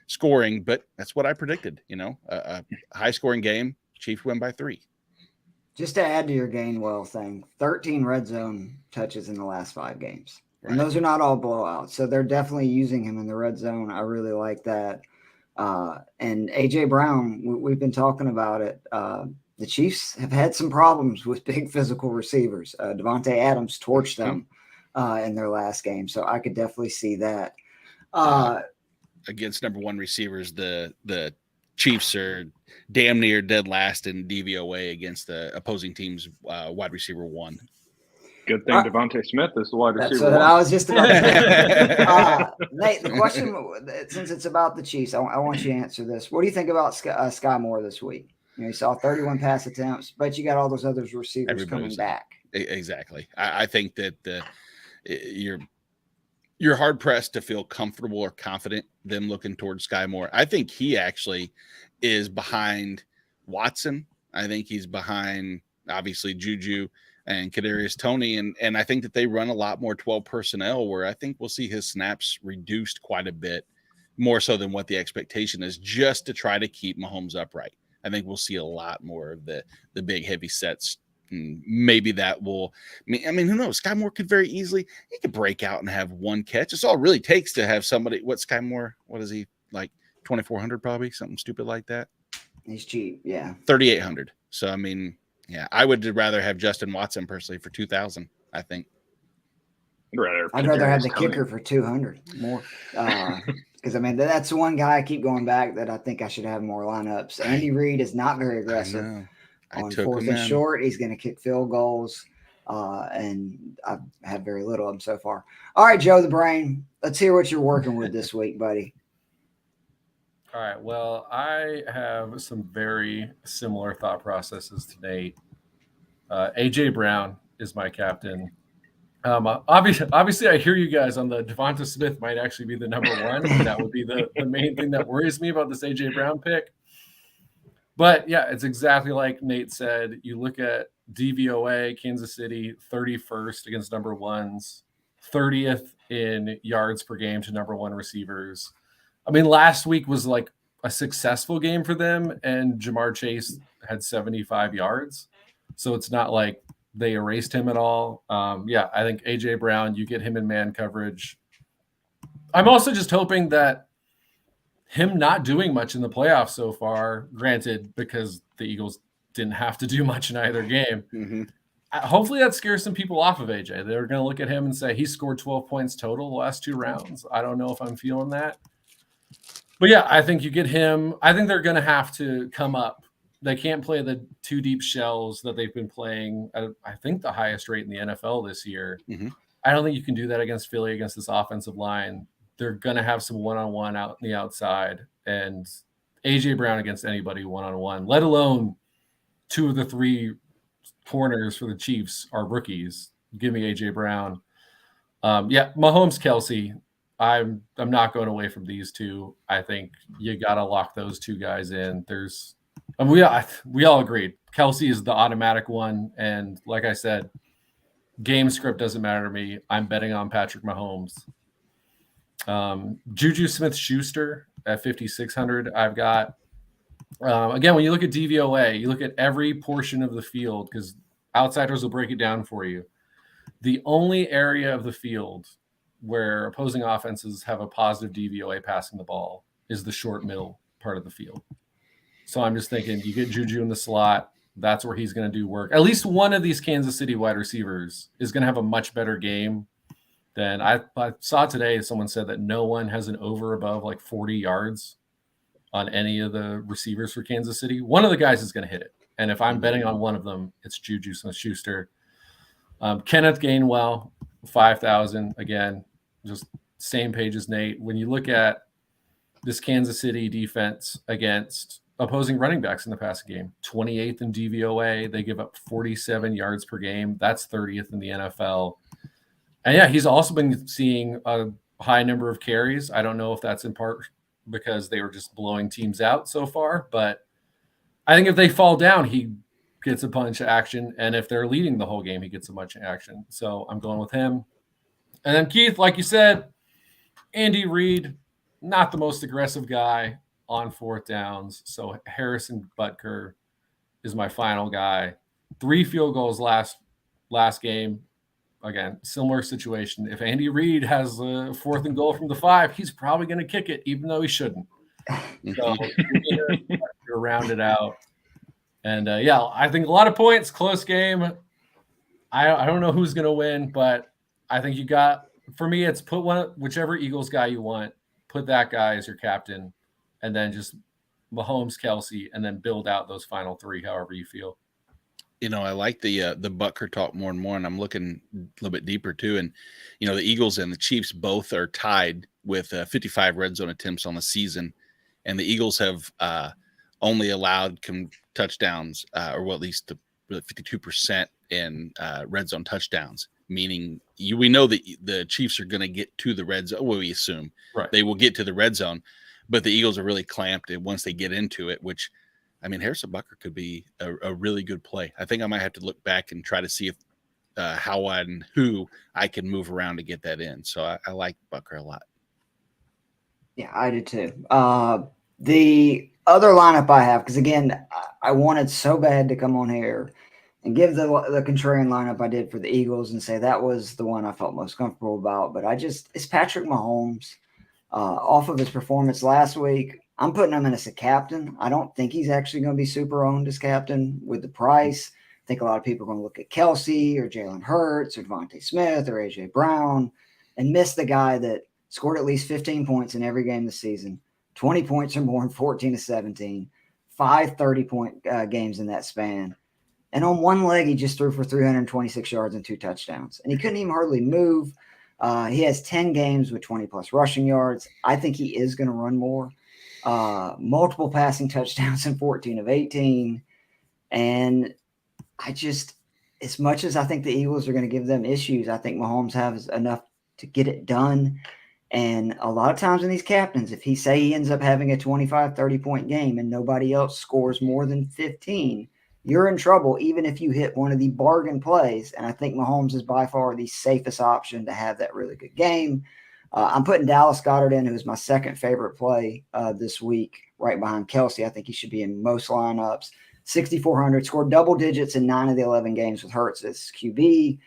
scoring, but that's what I predicted, a high-scoring game, Chiefs win by 3. Just to add to your Gainwell thing, 13 red zone touches in the last 5 games. Right. And those are not all blowouts. So they're definitely using him in the red zone. I really like that. And A.J. Brown, we've been talking about it. The Chiefs have had some problems with big physical receivers. Devontae Adams torched them in their last game. So I could definitely see that. Against number 1 receivers, the Chiefs are damn near dead last in DVOA against the opposing team's wide receiver 1. Good thing Devontae Smith is the wide receiver. That's what 1. I was just about to say. Nate, the question, since it's about the Chiefs, I want you to answer this. What do you think about Sky Moore this week? You saw 31 pass attempts, but you got all those other receivers coming back. Exactly. I think that you're hard pressed to feel comfortable or confident them looking towards Sky Moore. I think he actually is behind Watson. I think he's behind obviously Juju and Kadarius Toney, and I think that they run a lot more 12 personnel where I think we'll see his snaps reduced quite a bit more so than what the expectation is, just to try to keep Mahomes upright. I think we'll see a lot more of the big heavy sets. And maybe that will, who knows? Sky Moore could very easily, he could break out and have 1 catch. It's all it really takes to have somebody. Sky Moore, what is he, like 2,400 probably, something stupid like that? He's cheap, yeah. 3,800. So, yeah, I would rather have Justin Watson personally for 2,000, I think. I'd rather have the kicker for 200 more. Because, that's the one guy I keep going back that I think I should have more lineups. Andy Reid is not very aggressive. On 4th and short, he's going to kick field goals. And I've had very little of them so far. All right, Joe the Brain, let's hear what you're working with this week, buddy. All right. Well, I have some very similar thought processes to Nate. A.J. Brown is my captain. Obviously, I hear you guys on the Devonta Smith might actually be the number 1. That would be the main thing that worries me about this A.J. Brown pick. But, yeah, it's exactly like Nate said. You look at DVOA, Kansas City, 31st against number 1s, 30th in yards per game to number 1 receivers. Last week was like a successful game for them, and Jamar Chase had 75 yards. So it's not like they erased him at all. I think A.J. Brown, you get him in man coverage. I'm also just hoping that him not doing much in the playoffs so far, granted, because the Eagles didn't have to do much in either game. Mm-hmm. Hopefully that scares some people off of A.J. They're going to look at him and say, he scored 12 points total the last 2 rounds. I don't know if I'm feeling that. But yeah, I think you get him. I think they're going to have to come up. They can't play the 2 deep shells that they've been playing at, I think, the highest rate in the NFL this year. Mm-hmm. I don't think you can do that against Philly, against this offensive line. They're going to have some one-on-one out in the outside. And A.J. Brown against anybody one-on-one, let alone 2 of the 3 corners for the Chiefs are rookies. Give me A.J. Brown. Mahomes, Kelce. I'm not going away from these 2. I think you got to lock those 2 guys in. We all agreed. Kelce is the automatic one. And like I said, game script doesn't matter to me. I'm betting on Patrick Mahomes. Juju Smith-Schuster at 5,600. I've got, again, when you look at DVOA, you look at every portion of the field because outsiders will break it down for you. The only area of the field where opposing offenses have a positive DVOA passing the ball is the short middle part of the field. So I'm just thinking you get Juju in the slot. That's where he's going to do work. At least one of these Kansas City wide receivers is going to have a much better game than I saw today. Someone said that no one has an over above like 40 yards on any of the receivers for Kansas City. One of the guys is going to hit it. And if I'm betting on one of them, it's Juju Smith-Schuster. Kenneth Gainwell, 5,000. Again, just same page as Nate. When you look at this Kansas City defense against opposing running backs in the passing game, 28th in DVOA. They give up 47 yards per game. That's 30th in the NFL. And yeah, he's also been seeing a high number of carries. I don't know if that's in part because they were just blowing teams out so far, but I think if they fall down, he gets a bunch of action. And if they're leading the whole game, he gets a bunch of action. So I'm going with him. And then Keith, like you said, Andy Reid, not the most aggressive guy on fourth downs. So Harrison Butker is my final guy. 3 field goals last game. Again, similar situation. If Andy Reid has a 4th and goal from the 5, he's probably going to kick it, even though he shouldn't. So you're round it out. And yeah, I think a lot of points, close game. I don't know who's going to win, but I think you got, for me, it's put whichever Eagles guy you want, put that guy as your captain, and then just Mahomes, Kelsey, and then build out those final 3 however you feel. You know, I like the Butker talk more and more, and I'm looking a little bit deeper too. And you know, the Eagles and the Chiefs both are tied with 55 red zone attempts on the season, and the Eagles have only allowed touchdowns, or well, at least 52% in red zone touchdowns. Meaning, we know that the Chiefs are going to get to the red zone. Well, we assume they will get to the red zone, but the Eagles are really clamped, and once they get into it, which, I mean, Harrison Butker could be a really good play. I think I might have to look back and try to see if how and who I can move around to get that in. So I like Butker a lot. Yeah, I do too. The other lineup I have, because again, I wanted so bad to come on here and give the contrarian lineup I did for the Eagles and say that was the one I felt most comfortable about. But it's Patrick Mahomes. Off of his performance last week, I'm putting him in as a captain. I don't think he's actually going to be super owned as captain with the price. I think a lot of people are going to look at Kelsey or Jalen Hurts or Devontae Smith or A.J. Brown and miss the guy that scored at least 15 points in every game this season, 20 points or more in 14 to 17, 5 30-point games in that span. And on one leg, he just threw for 326 yards and 2 touchdowns. And he couldn't even hardly move. He has 10 games with 20-plus rushing yards. I think he is going to run more. Multiple passing touchdowns in 14 of 18. And as much as I think the Eagles are going to give them issues, I think Mahomes has enough to get it done. And a lot of times in these captains, if he ends up having a 25, 30-point game and nobody else scores more than 15, you're in trouble even if you hit one of the bargain plays. And I think Mahomes is by far the safest option to have that really good game. I'm putting Dallas Goedert in, who's my second favorite play this week, right behind Kelsey. I think he should be in most lineups. 6,400, scored double digits in 9 of the 11 games with Hurts as QB.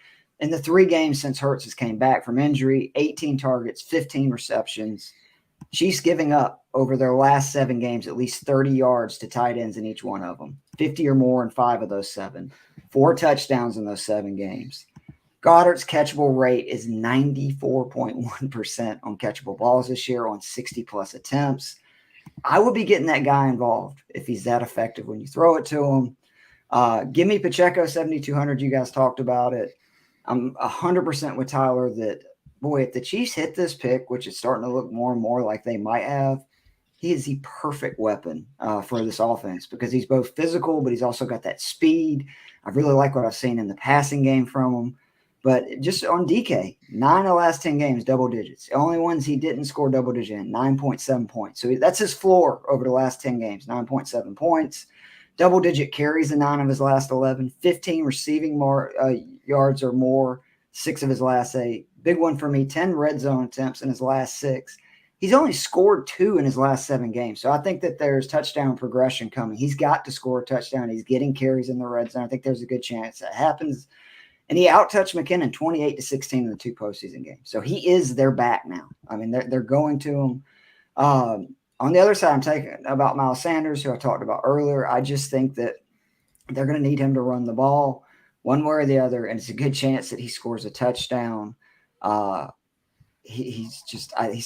In the 3 games since Hurts has came back from injury, 18 targets, 15 receptions. Chiefs giving up over their last 7 games at least 30 yards to tight ends in each one of them, 50 or more in 5 of those 7, 4 touchdowns in those 7 games. Goddard's catchable rate is 94.1% on catchable balls this year on 60-plus attempts. I would be getting that guy involved if he's that effective when you throw it to him. Give me Pacheco, 7,200. You guys talked about it. I'm 100% with Tyler that, boy, if the Chiefs hit this pick, which is starting to look more and more like they might have, he is the perfect weapon for this offense because he's both physical, but he's also got that speed. I really like what I've seen in the passing game from him. But just on DK, 9 of the last 10 games, double digits. The only ones he didn't score double digit in, 9.7 points. So that's his floor over the last 10 games, 9.7 points. Double digit carries in 9 of his last 11, 15 receiving yards or more, 6 of his last 8. Big one for me, 10 red zone attempts in his last 6. He's only scored 2 in his last 7 games. So I think that there's touchdown progression coming. He's got to score a touchdown. He's getting carries in the red zone. I think there's a good chance that happens. And he out-touched McKinnon 28-16 in the 2 postseason games. So he is their back now. I mean, they're going to him. On the other side, I'm taking about Miles Sanders, who I talked about earlier. I just think that they're going to need him to run the ball one way or the other, and it's a good chance that he scores a touchdown. he's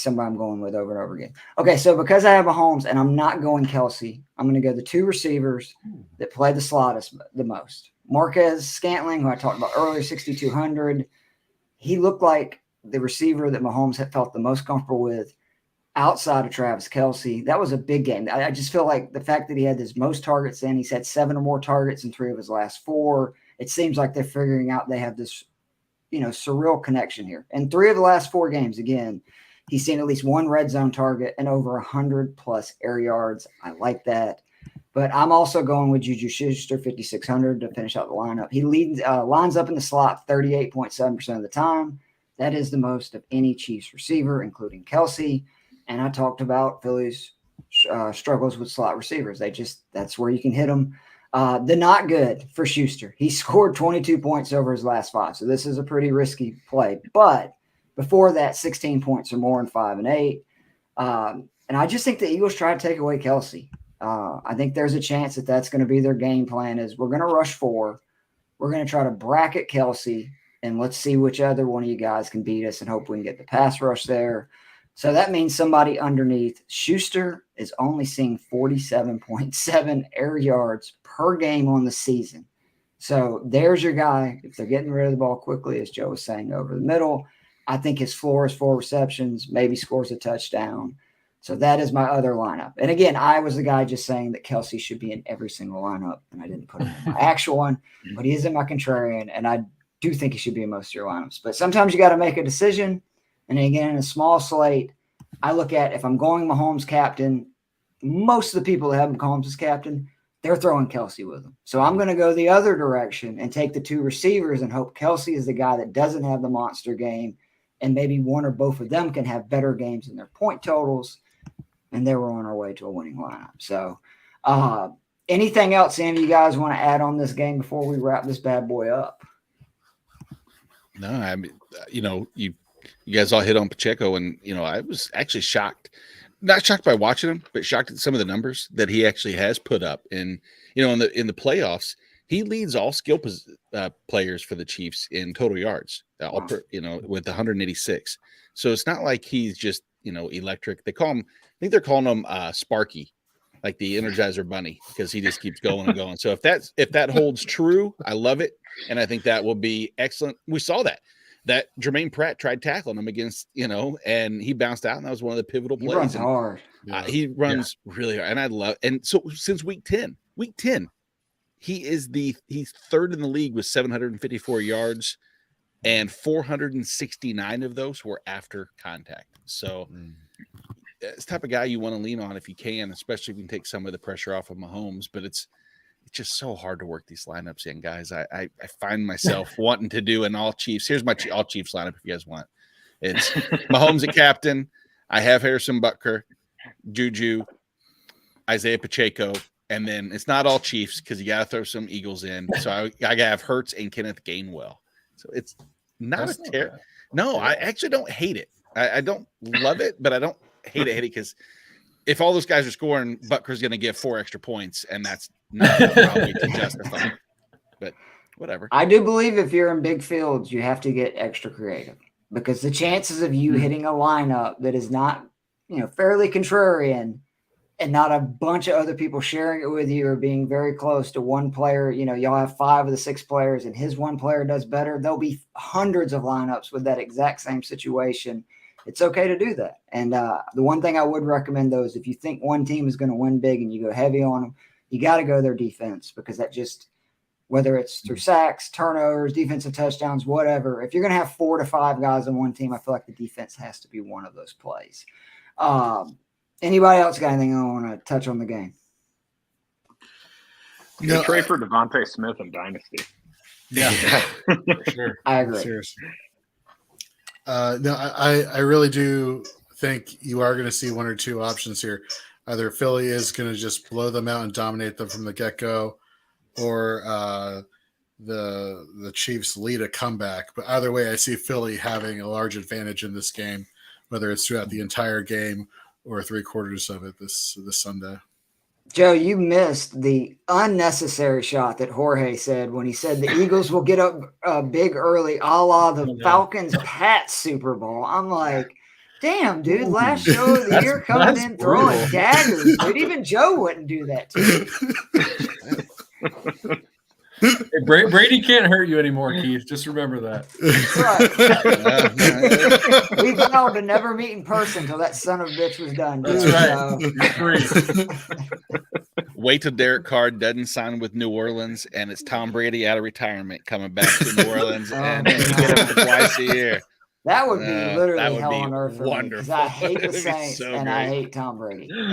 somebody I'm going with over and over again. Okay, so because I have Mahomes and I'm not going Kelsey, I'm going to go the two receivers that play the slot the most. Marquez Scantling, who I talked about earlier, 6,200. He looked like the receiver that Mahomes had felt the most comfortable with outside of Travis Kelce. That was a big game. I just feel like the fact that he had his most targets in, he's had 7 or more targets in 3 of his last 4. It seems like they're figuring out they have this, surreal connection here. In 3 of the last 4 games, again, he's seen at least 1 red zone target and over 100+ air yards. I like that. But I'm also going with Juju Schuster, 5,600 to finish out the lineup. He lines up in the slot 38.7% of the time. That is the most of any Chiefs receiver, including Kelce. And I talked about Philly's struggles with slot receivers. That's where you can hit them. The not good for Schuster. He scored 22 points over his last 5. So this is a pretty risky play. But before that, 16 points or more in 5 and 8. And I just think the Eagles try to take away Kelce. I think there's a chance that that's going to be their game plan is we're going to rush 4. We're going to try to bracket Kelce, and let's see which other one of you guys can beat us and hope we can get the pass rush there. So that means somebody underneath. Schuster is only seeing 47.7 air yards per game on the season. So there's your guy. If they're getting rid of the ball quickly, as Joe was saying, over the middle, I think his floor is 4 receptions, maybe scores a touchdown. So that is my other lineup. And again, I was the guy just saying that Kelce should be in every single lineup, and I didn't put him in my actual one, but he is in my contrarian, and I do think he should be in most of your lineups. But sometimes you got to make a decision. And again, in a small slate, I look at if I'm going Mahomes captain, most of the people that have Mahomes as captain, they're throwing Kelce with him. So I'm going to go the other direction and take the 2 receivers and hope Kelce is the guy that doesn't have the monster game, and maybe one or both of them can have better games in their point totals. And then we're on our way to a winning lineup. So anything else, Sam, you guys want to add on this game before we wrap this bad boy up? No, I mean, you guys all hit on Pacheco, and, I was actually shocked. Not shocked by watching him, but shocked at some of the numbers that he actually has put up. And, in the playoffs, he leads all skill players for the Chiefs in total yards, with 186. So it's not like he's just, electric. They call him, I think they're calling him Sparky, like the Energizer Bunny, because he just keeps going and going. So if that holds true, I love it. And I think that will be excellent. We saw that Jermaine Pratt tried tackling him against, and he bounced out, and that was one of the pivotal plays. He runs hard. He runs really hard. And I love, and so since week 10, he's 3rd in the league with 754 yards, and 469 of those were after contact. So it's the type of guy you want to lean on if you can, especially if you can take some of the pressure off of Mahomes. But it's just so hard to work these lineups in, guys. I find myself wanting to do an all Chiefs. Here's my all Chiefs lineup if you guys want. It's Mahomes at captain. I have Harrison Butker, Juju, Isaiah Pacheco, and then it's not all Chiefs because you got to throw some Eagles in. So I got to have Hurts and Kenneth Gainwell. So it's not a terrible. No, I actually don't hate it. I don't love it, but I don't hate it because if all those guys are scoring, Butker's going to get 4 extra points, and that's not probably to justify. But whatever. I do believe if you're in big fields, you have to get extra creative because the chances of you hitting a lineup that is not, fairly contrarian and not a bunch of other people sharing it with you or being very close to one player, y'all have 5 of the 6 players and his one player does better. There'll be hundreds of lineups with that exact same situation. It's okay to do that. And the one thing I would recommend, though, is if you think one team is going to win big and you go heavy on them, you got to go their defense because that just, whether it's through sacks, turnovers, defensive touchdowns, whatever, if you're going to have 4 to 5 guys on one team, I feel like the defense has to be one of those plays. Anybody else got anything I want to touch on the game? No, trade for Devontae Smith in Dynasty. Yeah, for sure. I agree. Seriously. No, I really do think you are going to see 1 or 2 options here. Either Philly is going to just blow them out and dominate them from the get-go, or the Chiefs lead a comeback. But either way, I see Philly having a large advantage in this game, whether it's throughout the entire game or 3/4 of it this Sunday. Joe, you missed the unnecessary shot that Jorge said when he said the Eagles will get up big early, a la the Falcons-Pats Super Bowl. I'm like, damn, dude, last show of the year coming in throwing daggers. Dude, even Joe wouldn't do that to you. Hey, Brady can't hurt you anymore, Keith. Just remember that. Right. We vowed to never meet in person until that son of a bitch was done. That's right. You're free. Wait till Derek Carr doesn't sign with New Orleans, and it's Tom Brady out of retirement coming back to New Orleans, and you get him twice a year. That would be literally hell on earth for me, because I hate the It'd be Saints so and great. I hate Tom Brady. Please.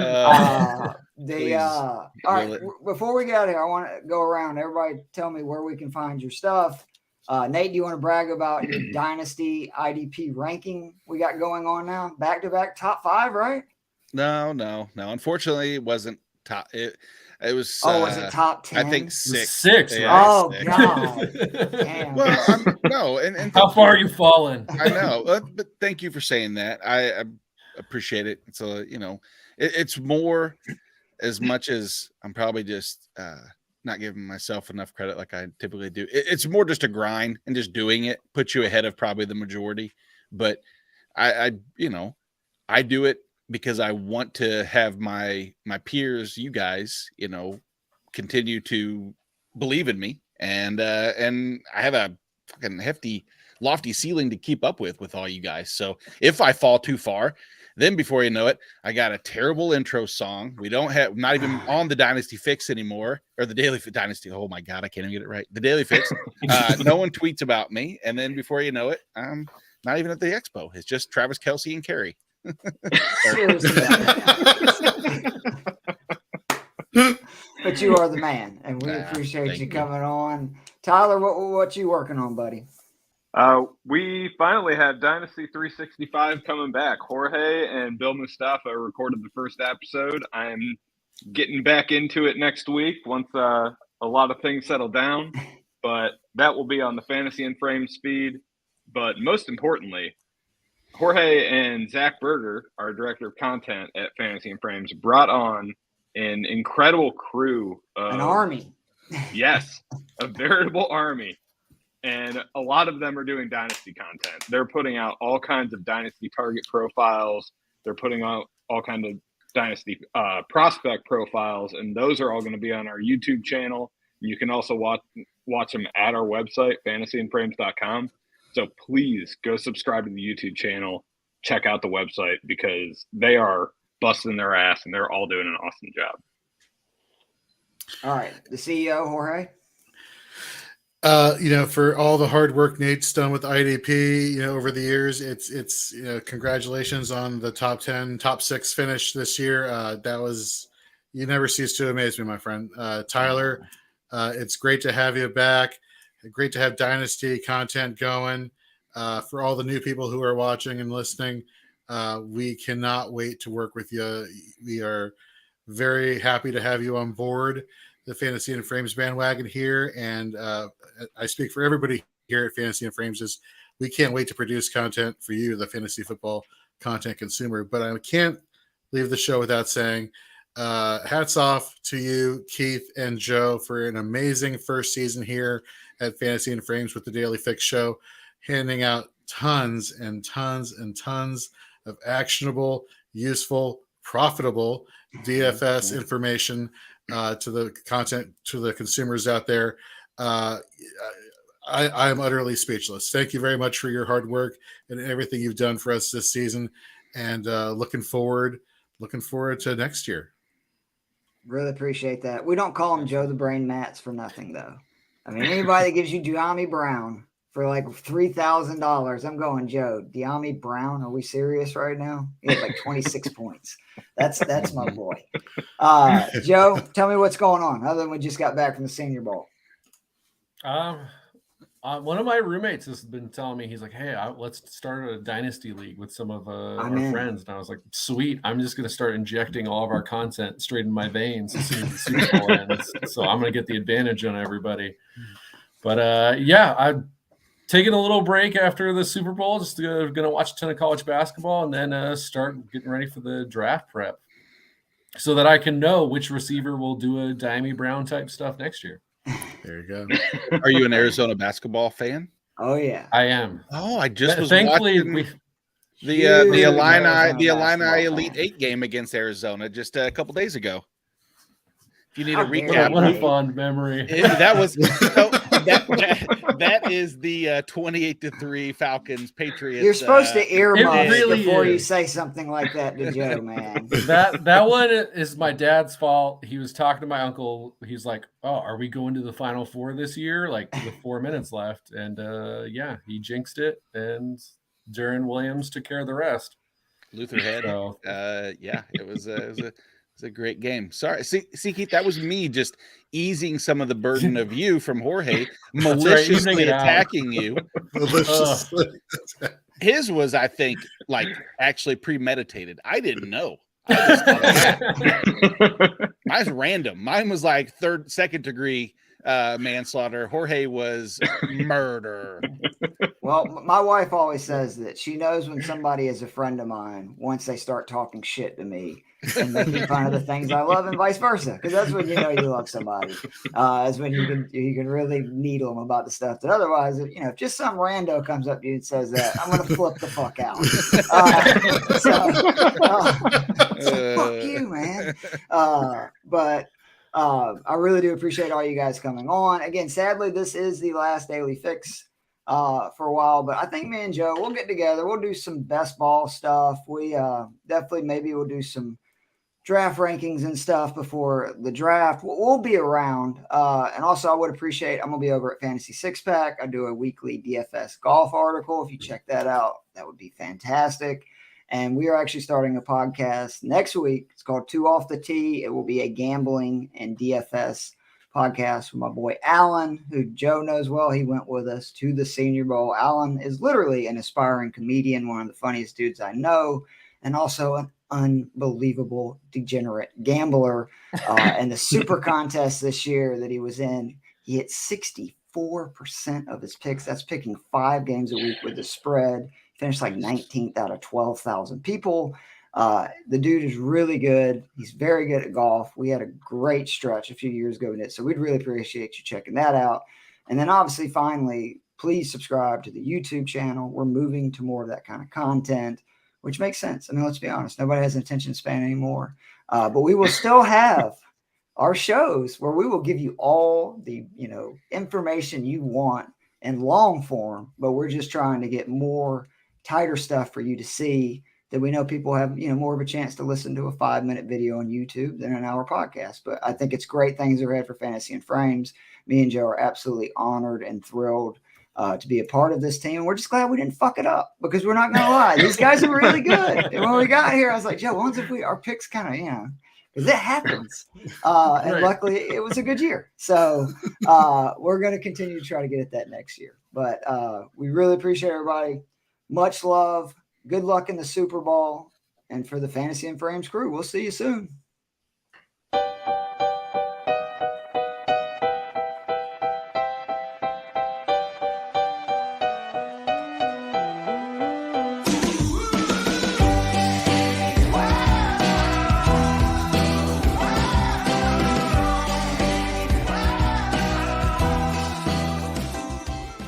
All right, before we get out of here, I want to go around. Everybody tell me where we can find your stuff. Nate, do you want to brag about your Dynasty IDP ranking we got going on now? Back-to-back top 5, right? No. Unfortunately, it wasn't top. It was. Was it top 10? I think 6. 6. Yeah, Oh, 6. God. Damn. Well, no. And How far are you fallen? I know, but thank you for saying that. I appreciate it. So, it's more as much as I'm probably just not giving myself enough credit like I typically do. It's more just a grind, and just doing it puts you ahead of probably the majority. But I do it because I want to have my peers, you guys, continue to believe in me, and I have a fucking hefty, lofty ceiling to keep up with all you guys. So if I fall too far, then before you know it, I got a terrible intro song. We don't have, not even on the Dynasty Fix anymore, or the Daily Dynasty. Oh my God, I can't even get it right. The Daily Fix. No one tweets about me, and then before you know it, I'm not even at the expo. It's just Travis Kelce and Carrie. But you are the man, and we appreciate you coming on. Tyler, what you working on, buddy? We finally had Dynasty 365 coming back. Jorge and Bill Mustafa recorded the first episode. I'm getting back into it next week once a lot of things settle down, but that will be on the Fantasy and Frames feed. But most importantly, Jorge and Zach Berger, our director of content at Fantasy and Frames, brought on an incredible crew. An army. Yes, a veritable army. And a lot of them are doing Dynasty content. They're putting out all kinds of Dynasty target profiles. They're putting out all kinds of Dynasty prospect profiles, and those are all going to be on our YouTube channel. You can also watch them at our website, fantasyandframes.com. So please go subscribe to the YouTube channel, check out the website, because they are busting their ass, and they're all doing an awesome job. All right. The CEO, Jorge? For all the hard work Nate's done with IDP, over the years, it's congratulations on the top 10, top 6 finish this year. You never cease to amaze me, my friend. Tyler, it's great to have you back. Great to have Dynasty content going. For all the new people who are watching and listening, we cannot wait to work with you. We are very happy to have you on board the Fantasy and Frames bandwagon here, and I speak for everybody here at Fantasy and Frames. Is we can't wait to produce content for you, the fantasy football content consumer. But I can't leave the show without saying hats off to you, Keith and Joe, for an amazing first season here at Fantasy and Frames with the Daily Fix Show, handing out tons and tons and tons of actionable, useful, profitable DFS information to the content, to the consumers out there. I'm utterly speechless. Thank you very much for your hard work and everything you've done for us this season, and looking forward to next year. Really appreciate that. We don't call him Joe the Brain Matz for nothing, though. I mean, anybody that gives you De'Ami Brown for like $3,000, I'm going, Joe, De'Ami Brown, are we serious right now? He had like 26 points. That's my boy. Joe, tell me what's going on, other than we just got back from the Senior Bowl. One of my roommates has been telling me, he's like, hey, let's start a Dynasty League with some of our friends. And I was like, sweet. I'm just going to start injecting all of our content straight in my veins as soon as the Super Bowl ends. So I'm going to get the advantage on everybody. But I'm taking a little break after the Super Bowl. Just going to watch a ton of college basketball and then start getting ready for the draft prep. so that I can know which receiver will do a Diami Brown type stuff next year. There you go. Are you an Arizona basketball fan? Oh yeah, I am. Oh, I just was Thankfully, watching the Huge Illini Arizona basketball Elite fan. 8 game against Arizona just a couple days ago. If you need How a dare recap, What a you. fond memory. that was that is the 28-3 Falcons Patriots. You're supposed to earmuff It really before you is. say something like that to Joe, man. That one is my dad's fault. He was talking to my uncle. He's like, "Oh, are we going to the Final Four this year?" Like with 4 minutes left, and yeah, he jinxed it, and Jaron Williams took care of the rest. Luther Head. So, Yeah, it was a great game. Sorry, see, Keith, that was me just easing some of the burden of you from Jorge maliciously evening it out. attacking you. Maliciously. His was, I think, like actually premeditated. I didn't know. I just thought that. Mine's random. Mine was like second degree manslaughter. Jorge was murder. Well, my wife always says that she knows when somebody is a friend of mine once they start talking shit to me and making fun of the things I love, and vice versa. Because that's when you know you love somebody. Is when you can really needle them about the stuff that otherwise, if just some rando comes up to you and says that, I'm gonna flip the fuck out. So fuck you, man. But I really do appreciate all you guys coming on. Again, sadly, this is the last Daily Fix for a while, but I think me and Joe, we'll get together. We'll do some best ball stuff. We definitely maybe we'll do some draft rankings and stuff before the draft. We'll be around. And also I would appreciate, I'm going to be over at Fantasy Six Pack. I do a weekly DFS golf article. If you check that out, that would be fantastic. And we are actually starting a podcast next week. It's called Two Off the Tee. It will be a gambling and DFS podcast with my boy Alan, who Joe knows well. He went with us to the Senior Bowl. Alan is literally an aspiring comedian, one of the funniest dudes I know, and also an unbelievable degenerate gambler. And the super contest this year that he was in, he hit 64% of his picks. That's picking 5 games a week with the spread. Finished like 19th out of 12,000 people. The dude is really good. He's very good at golf. We had a great stretch a few years ago in it, so we'd really appreciate you checking that out. And then obviously, finally, please subscribe to the YouTube channel. We're moving to more of that kind of content, which makes sense. I mean, let's be honest. Nobody has an attention span anymore. But we will still have our shows where we will give you all the, information you want in long form, but we're just trying to get more tighter stuff for you to see, that we know people have, more of a chance to listen to a 5-minute video on YouTube than an hour podcast. But I think it's great things are ahead for Fantasy and Frames. Me and Joe are absolutely honored and thrilled to be a part of this team. We're just glad we didn't fuck it up, because we're not going to lie. These guys are really good. And when we got here, I was like, Joe, once if our picks kind of, because it happens. And luckily it was a good year. So we're going to continue to try to get at that next year. But we really appreciate everybody. Much love. Good luck in the Super Bowl. And for the Fantasy and Frames crew, we'll see you soon.